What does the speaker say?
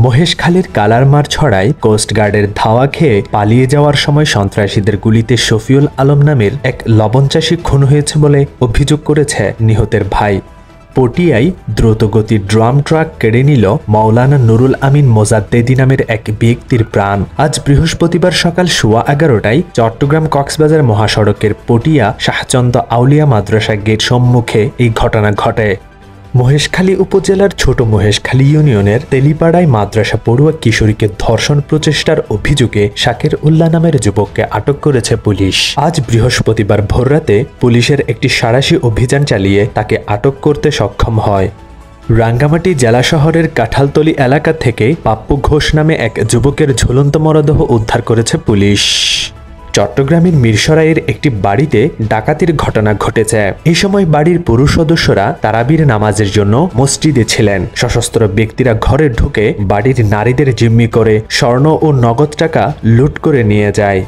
মহেশখালীর কালারমার ছড়ায় কোস্টগার্ডের ধাওয়া খেয়ে পালিয়ে যাওয়ার সময় সন্ত্রাসীদের গুলিতে শফিউল আলম নামের এক লবণচাষী খুন হয়েছে বলে অভিযোগ করেছে নিহতের ভাই। পটিয়ায় দ্রুতগতির ড্রাম ট্রাক কেড়ে নিল মাওলানা নুরুল আমিন মোজাদ্দেদি নামের এক ব্যক্তির প্রাণ। আজ বৃহস্পতিবার সকাল 11:15টায় চট্টগ্রাম কক্সবাজার মহাসড়কের পটিয়া শাহচন্দ আউলিয়া মাদ্রাসা গেট সম্মুখে এই ঘটনা ঘটে। মহেশখালী উপজেলার ছোট মহেশখালী ইউনিয়নের তেলিপাড়ায় মাদ্রাসা পড়ুয়া কিশোরীকে ধর্ষণ প্রচেষ্টার অভিযোগে শাকির উল্লাহ নামের যুবককে আটক করেছে পুলিশ। আজ বৃহস্পতিবার ভোররাতে পুলিশের একটি সাঁড়াশি অভিযান চালিয়ে তাকে আটক করতে সক্ষম হয়। রাঙ্গামাটি জেলা শহরের কাঁঠালতলী এলাকা থেকে পাপ্পু ঘোষ নামে এক যুবকের ঝুলন্ত মরদেহ উদ্ধার করেছে পুলিশ। চট্টগ্রামের মিরসরাইয়ের একটি বাড়িতে ডাকাতির ঘটনা ঘটেছে। এই সময় বাড়ির পুরুষ সদস্যরা তারাবির নামাজের জন্য মসজিদে ছিলেন। সশস্ত্র ব্যক্তিরা ঘরে ঢুকে বাড়ির নারীদের জিম্মি করে স্বর্ণ ও নগদ টাকা লুট করে নিয়ে যায়।